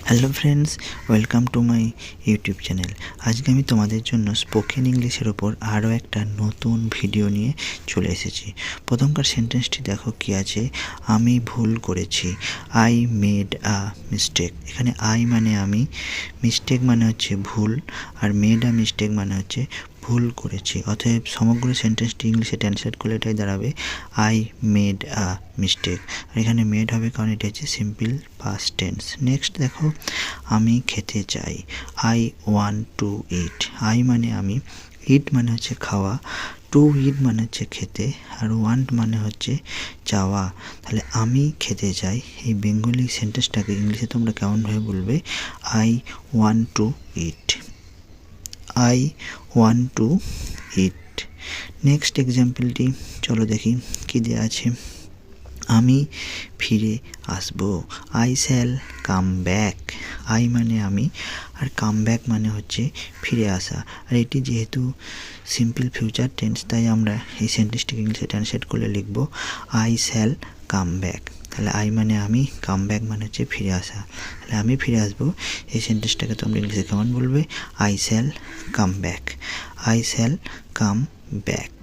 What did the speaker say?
Hello friends, welcome to my YouTube channel. আজকে আমি তোমাদের জন্য স্পোকেন ইংলিশের ওপর আরও একটা নতুন ভিডিও নিয়ে চলে এসেছি। প্রথমকার সেন্টেন্সটি দেখো কি আছে, আমি ভুল করেছি। I made a mistake. এখানে আই মানে আমি, মিস্টেক মানে হচ্ছে ভুল, আর মেড আ মিস্টেক মানে হচ্ছে ভুল করেছি। অতএব সমগ্র সেন্টেন্সটি ইংলিশে ট্রান্সলেট করলে এটাই দাঁড়াবে আই মেড আ মিস্টেক। আর এখানে মেড হবে কারণ এটা হচ্ছে সিম্পল পাস্ট টেন্স। নেক্সট দেখো, আমি খেতে চাই। I want to eat. I মানে আমি, ইট মানে হচ্ছে খাওয়া, টু ইট মানে হচ্ছে খেতে, আর ওয়ান্ট মানে হচ্ছে চাওয়া। তাহলে আমি খেতে চাই, এই বেঙ্গলি সেন্টেন্সটাকে ইংলিশে তোমরা কেমনভাবে বলবে? I want to eat. I want to eat. Next এক্সাম্পলটি চলো দেখি কী দেওয়া আছে। আমি ফিরে আসব। I shall come back. I মানে আমি, আর কাম ব্যাক মানে হচ্ছে ফিরে আসা। আর এটি যেহেতু সিম্পল ফিউচার টেন্স, তাই আমরা এই সেন্টেন্সটিকে ইংলিশে ট্রান্সলেট করলে লিখব আই শ্যাল কাম ব্যাক। তাহলে আই মানে আমি, কাম ব্যাক মানে হচ্ছে ফিরে আসা। তাহলে আমি ফিরে আসবো, এই সেন্টেন্সটাকে তোমরা ইংলিশে কেমন বলবে? I shall come back. I shall come back.